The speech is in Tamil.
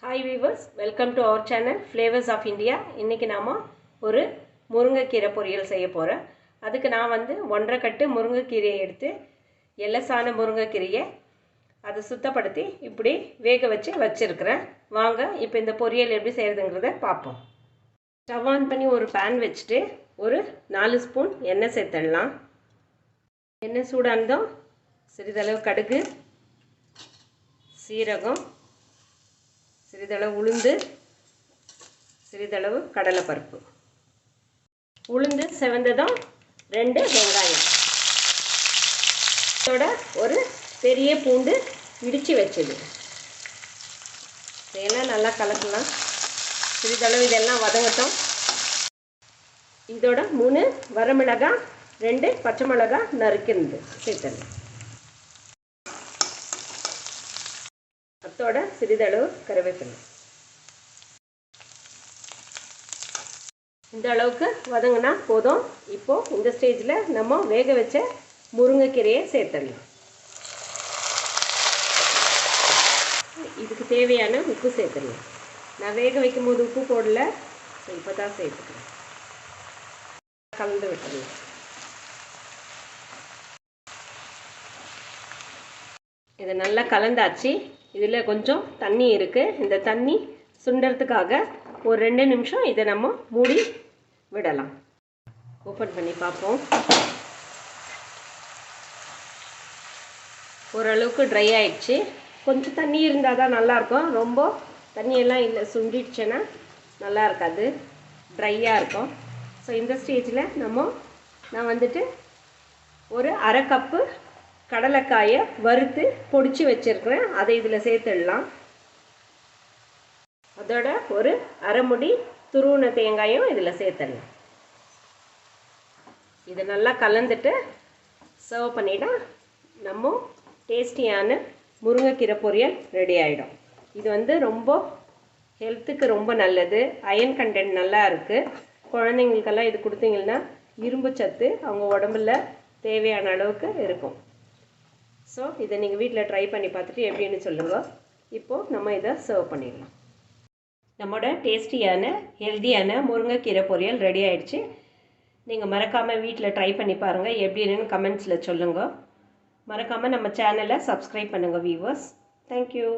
Hi viewers, welcome to our channel Flavors of India. இன்னைக்கு நாம ஒரு முருங்கைக்கீரை பொரியல் செய்ய போறோம். அதுக்கு நான் வந்து 1.5 கட்டு முருங்கைக்கீரையை எடுத்து எல்லசான முருங்கைக்கீரையை அதை சுத்தப்படுத்தி இப்படி வேக வச்சிருக்கிறேன். வாங்க இப்போ இந்த பொரியல் எப்படி செய்யறதுங்கறத பாப்போம். ஸ்டவ் ஆன் பண்ணி ஒரு pan வச்சிட்டு ஒரு 4 ஸ்பூன் எண்ணெய் சேர்த்தலாம். எண்ணெய் சூடானதும் சிறிதளவு கடுகு, சீரகம், சிறிதளவு உளுந்து, சிறிதளவு கடலைப்பருப்பு. உளுந்து செவந்ததும் 2 வெங்காயம், இதோட ஒரு பெரிய பூண்டு இடித்து வச்சது. இதெல்லாம் நல்லா கலக்கலாம். சிறிதளவு இதெல்லாம் வதங்கட்டும். இதோட 3 வரமிளகாய், 2 பச்சை மிளகாய் நறுக்கினது சேர்த்தணும். அதோட சிறிதளவு கறிவேப்பிலை. இந்த அளவுக்கு வதங்கினா போதும். இப்போ இந்த ஸ்டேஜில் நம்ம வேக வச்ச முருங்கைக்கீரையை சேர்த்துடலாம். இதுக்கு தேவையான உப்பு சேர்த்துடலாம். நான் வேக வைக்கும் போது உப்பு போடல, இப்போ தான் சேர்த்துக்கிறேன். கலந்து விட்டுடலாம். இதை நல்லா கலந்தாச்சு. இதில் கொஞ்சம் தண்ணி இருக்குது. இந்த தண்ணி சுண்டறதுக்காக ஒரு 2 நிமிஷம் இதை நம்ம மூடி விடலாம். ஓப்பன் பண்ணி பார்ப்போம். ஓரளவுக்கு ட்ரை ஆயிடுச்சு. கொஞ்சம் தண்ணி இருந்தால் தான் நல்லாயிருக்கும். ரொம்ப தண்ணியெல்லாம் இல்லை, சுண்டிடுச்சுன்னா நல்லா இருக்காது, ட்ரையாக இருக்கும். ஸோ இந்த ஸ்டேஜில் நான் வந்துட்டு ஒரு 1/2 கப்பு கடலைக்காயை வறுத்து பொடிச்சு வச்சிருக்கிறேன். அதை இதில் சேர்த்துடலாம். அதோட ஒரு 1/2 முடி துருவின தேங்காயும் இதில் சேர்த்துடலாம். இதை நல்லா கலந்துட்டு சர்வ் பண்ணிட்டா நம்ம டேஸ்டியான முருங்கைக்கீரை பொரியல் ரெடி ஆகிடும். இது வந்து ரொம்ப ஹெல்த்துக்கு ரொம்ப நல்லது. அயன் கண்டென்ட் நல்லா இருக்குது. குழந்தைங்களுக்கெல்லாம் இது கொடுத்தீங்கன்னா இரும்பு சத்து அவங்க உடம்புல தேவையான அளவுக்கு இருக்கும். ஸோ இதை நீங்கள் வீட்டில் ட்ரை பண்ணி பார்த்துட்டு எப்படின்னு சொல்லுங்கள். இப்போது நம்ம இதை சர்வ் பண்ணிடலாம். நம்மளோட டேஸ்டியான ஹெல்த்தியான முருங்கைக்கீரை பொரியல் ரெடி ஆகிடுச்சு. நீங்கள் மறக்காமல் வீட்டில் ட்ரை பண்ணி பாருங்கள். எப்படின்னு கமெண்ட்ஸில் சொல்லுங்கள். மறக்காமல் நம்ம சேனலை சப்ஸ்கிரைப் பண்ணுங்கள் வியூவர்ஸ். தேங்க்யூ.